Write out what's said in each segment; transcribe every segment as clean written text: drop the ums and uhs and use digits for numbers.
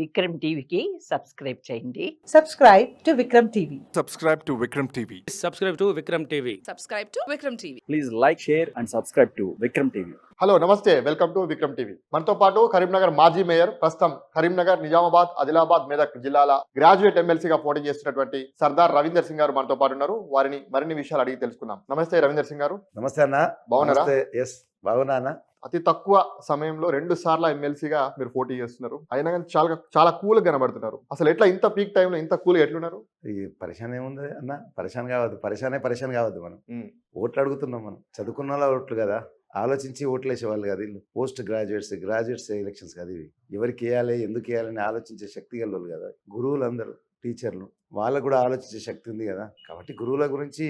విక్రమ్ టీవీకి సబ్స్క్రైబ్ చేయండి. Subscribe to Vikram TV. Subscribe to Vikram TV. Subscribe to Vikram TV. Subscribe to Vikram TV. Please like, share and subscribe to Vikram TV. Hello నమస్తే, welcome to Vikram TV. మనతో పాటు కరీంనగర్ మాజీ mayor, ప్రస్తుతం కరీంనగర్, నిజామాబాద్, ఆదిలాబాద్, మెదక్ జిల్లాల graduate ఎమ్మెల్సీగా పోటీ చేస్తున్నటువంటి సర్దార్ రవీందర్ సింగ్ గారు మనతో పాటు ఉన్నారు. వారిని మరిన్ని విషయాలు అడిగి తెలుసుకుందాం. నమస్తే రవీందర్ సింగ్ గారు. నమస్తే అన్న. బాగున్నారా? ఎస్, బాగున్నా అన్న. అతి తక్కువ సమయంలో 2 సార్లు ఎమ్మెల్సీగా మీరు పోటీ చేస్తున్నారు. అయినా కానీ చాలా కూల్ కనబడుతున్నారు. అసలు ఎట్లా ఇంత పీక్ టైంలో ఇంత కూల్ ఎట్లున్నారు? ఈ పరిశాన్ ఏముంది అన్న, పరిశాన్ కావద్దు, పరిశాన్ కావద్దు. మనం ఓట్లు అడుగుతున్నాం, మనం చదువుకున్న వాళ్ళ ఓట్లు కదా, ఆలోచించి ఓట్లు వేసేవాళ్ళు కాదు వీళ్ళు. పోస్ట్ గ్రాడ్యుయేట్స్ ఎలక్షన్స్ కాదు ఇవి. ఎవరికి వేయాలి, ఎందుకు వేయాలని ఆలోచించే శక్తి గల కదా గురువులు, అందరూ టీచర్లు, వాళ్ళకు కూడా ఆలోచించే శక్తి ఉంది కదా. కాబట్టి గురువుల గురించి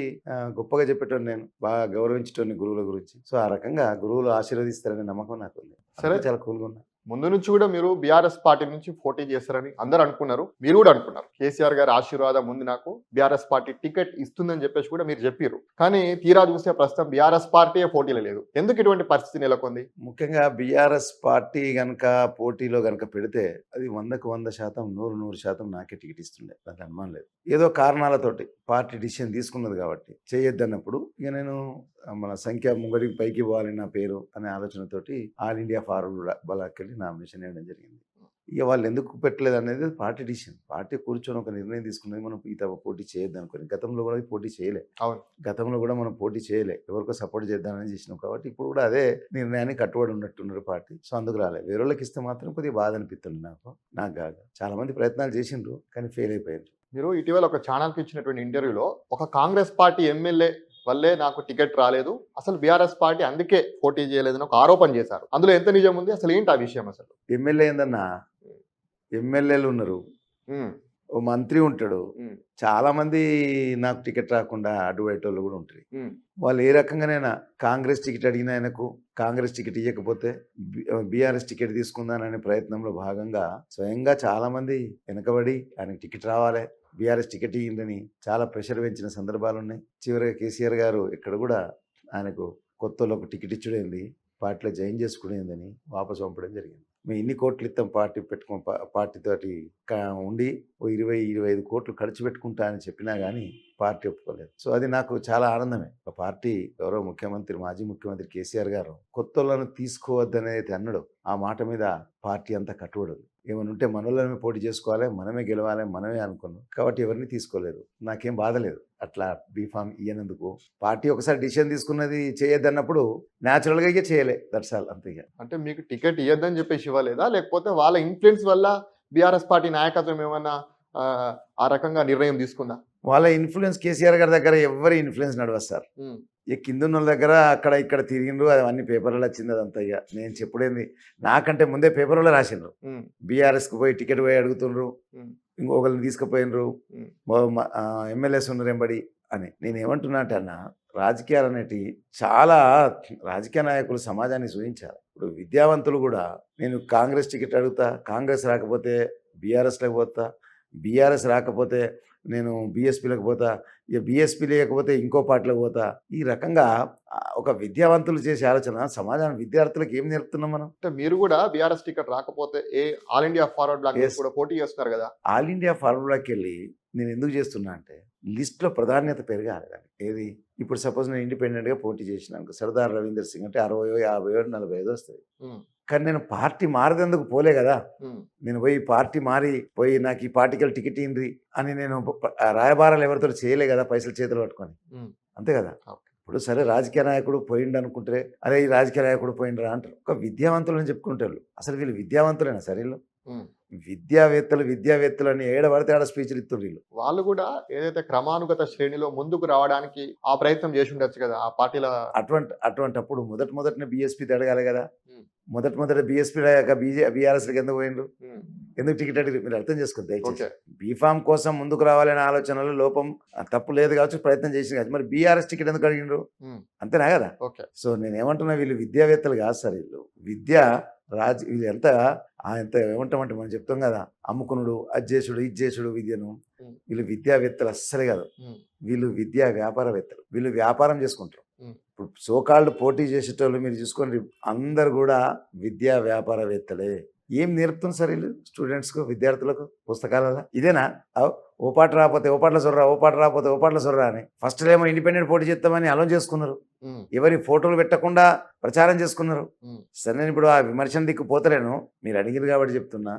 గొప్పగా చెప్పేటోని, నేను బాగా గౌరవించేటోని గురువుల గురించి. సో ఆ రకంగా గురువులు ఆశీర్వదిస్తారనే నమ్మకం నాకు ఉంది. సరే, చాలా కూల్గా ఉన్నా. ముందు నుంచి కూడా మీరు బీఆర్ఎస్ పార్టీ నుంచి పోటీ చేస్తారని అందరూ అనుకున్నారు, మీరు కూడా అనుకున్నారు. కేసీఆర్ గారి ఆశీర్వాదం ముందు నాకు బీఆర్ఎస్ పార్టీ టికెట్ ఇస్తుందని చెప్పేసి కూడా మీరు చెప్పారు. కానీ తీరా చూస్తే ప్రస్తుతం బీఆర్ఎస్ పార్టీ పోటీలో లేదు. ఎందుకు ఇటువంటి పరిస్థితి నెలకొంది? ముఖ్యంగా బీఆర్ఎస్ పార్టీ గనక పోటీలో గనక పెడితే అది 100% 100% నాకే టికెట్ ఇస్తుండే, దానికి అనుమానం లేదు. ఏదో కారణాలతోటి పార్టీ డిసిషన్ తీసుకున్నది కాబట్టి చేయొద్దన్నప్పుడు ఇక నేను మన సంఖ్య ముంగడికి పైకి పోవాలి నా పేరు అనే ఆలోచనతోటి ఆల్ ఇండియా ఫార్వర్డ్ బలాకెళ్ళి నామినేషన్ వేయడం జరిగింది. ఇక వాళ్ళు ఎందుకు పెట్టలేదు అనేది పార్టీ డిసిషన్. పార్టీ కూర్చొని ఒక నిర్ణయం తీసుకున్నది, మనం ఈ పోటీ చేయొద్దు అనుకోని. గతంలో కూడా పోటీ చేయలే, గతంలో కూడా మనం పోటీ చేయలే, ఎవరికో సపోర్ట్ చేద్దామని చేసినాం. కాబట్టి ఇప్పుడు కూడా అదే నిర్ణయాన్ని కట్టుబడి ఉన్నట్టున్నారు పార్టీ. సో అందుకు రాలేదు. వేరే వాళ్ళకి ఇస్తే మాత్రం కొద్దిగా బాధ అనిపిస్తుంది నాకు కాక. చాలా మంది ప్రయత్నాలు చేసిండ్రు కానీ ఫెయిల్ అయిపోయారు. మీరు ఇటీవల ఒక ఛానల్కి ఇచ్చినటువంటి ఇంటర్వ్యూలో ఒక కాంగ్రెస్ పార్టీ ఎమ్మెల్యే వల్లే నాకు టికెట్ రాలేదు, అసలు బీఆర్ఎస్ పార్టీ అందుకే పోటీ చేయలేదని ఒక ఆరోపణ చేశారు. అందులో ఎంత నిజం ఉంది? అసలు ఏంటి ఆ విషయం? అసలు ఎమ్మెల్యే ఏందన్నా, ఎమ్మెల్యేలు ఉన్నారు, ఓ మంత్రి ఉంటాడు, చాలా మంది నాకు టికెట్ రాకుండా అడ్డుపడేటోళ్ళు కూడా ఉంటారు. వాళ్ళు ఏ రకంగానైనా కాంగ్రెస్ టికెట్ అడిగిన ఆయనకు కాంగ్రెస్ టికెట్ ఇవ్వకపోతే బీఆర్ఎస్ టికెట్ తీసుకుందాననే ప్రయత్నంలో భాగంగా స్వయంగా చాలా మంది వెనకబడి ఆయనకు టికెట్ రావాలి, బీఆర్ఎస్ టికెట్ ఇయ్యిందని చాలా ప్రెషర్ పెంచిన సందర్భాలు ఉన్నాయి. చివరిగా కేసీఆర్ గారు ఇక్కడ కూడా ఆయనకు కొత్తలోకి టికెట్ ఇచ్చుడైంది, పార్టీలో జాయిన్ చేసుకునేందని వాపసు పంపడం జరిగింది. మేము ఇన్ని కోట్లు ఇస్తాం పార్టీతోటి ఉండి ఓ 20-25 కోట్లు ఖర్చు పెట్టుకుంటా అని చెప్పినా కానీ పార్టీ ఒప్పుకోలేదు. సో అది నాకు చాలా ఆనందమే. ఒక పార్టీ గౌరవ ముఖ్యమంత్రి, మాజీ ముఖ్యమంత్రి కేసీఆర్ గారు కొత్తలను తీసుకోవద్దనేది అన్నాడు, ఆ మాట మీద పార్టీ అంతా కట్టుబడదు. ఏమైనా ఉంటే మనోళ్ళమే పోటీ చేసుకోవాలి, మనమే గెలవాలి, మనమే అనుకున్నాం. కాబట్టి ఎవరిని తీసుకోలేదు. నాకేం బాధ లేదు అట్లా బీఫామ్ ఇయ్యనందుకు. పార్టీ ఒకసారి డిసిషన్ తీసుకున్నది చేయొద్దన్నప్పుడు న్యాచురల్గా ఇక చేయలే, దట్స్ ఆల్, అంతే. అంటే మీకు టికెట్ ఇవ్వద్దని చెప్పేసి ఇవ్వలేదా, లేకపోతే వాళ్ళ ఇన్ఫ్లుయెన్స్ వల్ల బీఆర్ఎస్ పార్టీ నాయకత్వం ఏమన్నా ఆ రకంగా నిర్ణయం తీసుకుందా? వాళ్ళ ఇన్ఫ్లుయెన్స్ కేసీఆర్ గారి దగ్గర ఎవరి ఇన్ఫ్లుయెన్స్ నడవదు సార్. ఇక కింద ఉన్న దగ్గర అక్కడ ఇక్కడ తిరిగిండ్రు, అవన్నీ పేపర్లో వచ్చింది అదంతా. ఇక నేను చెప్పుడేంది, నాకంటే ముందే పేపర్లో రాసిండ్రు. బీఆర్ఎస్కి పోయి టికెట్ పోయి అడుగుతుండ్రు, ఇంకొకరిని తీసుకుపోయినరు, ఎమ్మెల్యేస్ ఉన్నారు ఎంబడి అని. నేను ఏమంటున్నా అంటే అన్న, రాజకీయాలు అనేటివి చాలా రాజకీయ నాయకులు సమాజాన్ని సూచించాలి. ఇప్పుడు విద్యావంతులు కూడా నేను కాంగ్రెస్ టికెట్ అడుగుతా, కాంగ్రెస్ రాకపోతే బీఆర్ఎస్లోకి పోతా, బీఆర్ఎస్ రాకపోతే నేను బీఎస్పీలోకి పోతా, ఇక బీఎస్పీ లేకపోతే ఇంకో పార్టీలోకి పోతా. ఈ రకంగా ఒక విద్యావంతులు చేసే ఆలోచన సమాజానికి, విద్యార్థులకు ఏం నేర్పుతున్నాం మనం? అంటే మీరు కూడా బీఆర్ఎస్ టికెట్ రాకపోతే ఆల్ ఇండియా ఫార్వర్డ్ బ్లాక్ కూడా పోటీ చేస్తున్నారు కదా. ఆల్ ఇండియా ఫార్వర్డ్ బ్లాక్కి వెళ్ళి నేను ఎందుకు చేస్తున్నా అంటే, లిస్టులో ప్రాధాన్యత పెరగాలి దానికి. ఏది ఇప్పుడు సపోజ్ నేను ఇండిపెండెంట్గా పోటీ చేసినాను, సర్దార్ రవీందర్ సింగ్ అంటే 60, 50, 45 వస్తుంది. కానీ నేను పార్టీ మారేందుకు పోలే కదా. నేను పోయి పార్టీ పోయి నాకు ఈ పార్టీకి టికెట్ ఇయ్యండి అని నేను రాయబారాలు ఎవరితో చేయలే కదా, పైసలు చేతులు పట్టుకొని, అంతే కదా. ఇప్పుడు సరే రాజకీయ నాయకుడు పోయిండు అనుకుంటే, అరే ఈ రాజకీయ నాయకుడు పోయిండ్రా అంటారు. ఒక విద్యావంతులని చెప్పుకుంటారు. అసలు వీళ్ళు విద్యావంతులేనా సరే? వీళ్ళు విద్యావేత్తలు అని ఏడబడితే ఆడ స్పీచ్లు ఇస్తారు వీళ్ళు. వాళ్ళు కూడా ఏదైతే క్రమానుగత శ్రేణిలో ముందుకు రావడానికి ఆ ప్రయత్నం చేసి ఉండొచ్చు కదా ఆ పార్టీలో. అటువంటప్పుడు మొదటినే బీఎస్పీ అడగాలి కదా. మొదట బీఎస్పీ బీఆర్ఎస్కి ఎందుకు పోయినరు, ఎందుకు టికెట్ అడిగి మీరు అర్థం చేసుకోండి దయచేసి. బీఫామ్ కోసం ముందుకు రావాలనే ఆలోచనలో లోపం తప్పు లేదు కావచ్చు, ప్రయత్నం చేసింది కావచ్చు. మరి బీఆర్ఎస్ టికెట్ ఎందుకు అడిగినరు, అంతేనా కదా. సో నేను ఏమంటున్నా, వీళ్ళు విద్యావేత్తలు కాదు సార్. వీళ్ళు వీళ్ళు ఎంత ఏమంటామంటే మనం చెప్తాం కదా, అమ్ముకునుడు, అజ్జేసుడు, ఇజ్జేసుడు విద్యను. వీళ్ళు విద్యావేత్తలు అస్సలే కాదు. వీళ్ళు విద్యా వ్యాపారవేత్తలు. వీళ్ళు వ్యాపారం చేసుకుంటారు. ఇప్పుడు సోకాళ్ళు పోటీ చేసేటోళ్ళు మీరు చూసుకోండి, అందరు కూడా విద్యా వ్యాపారవేత్తలే. ఏం నేర్పుతుంది సార్ వీళ్ళు స్టూడెంట్స్కు విద్యార్థులకు పుస్తకాలలో ఇదేనా ఓ పాట రాకపోతే ఓ పాటల సొర్రా, ఓ పాట రాకపోతే ఓ పాటల సొర్రా అని ఫస్ట్ ఏమో ఇండిపెండెంట్ పోటీ చేస్తామని అలౌన్ చేసుకున్నారు, ఎవరి ఫోటోలు పెట్టకుండా ప్రచారం చేసుకున్నారు. సరే నేను ఇప్పుడు ఆ విమర్శన దిక్కు పోతలేను, మీరు అడిగిరు కాబట్టి చెప్తున్నా.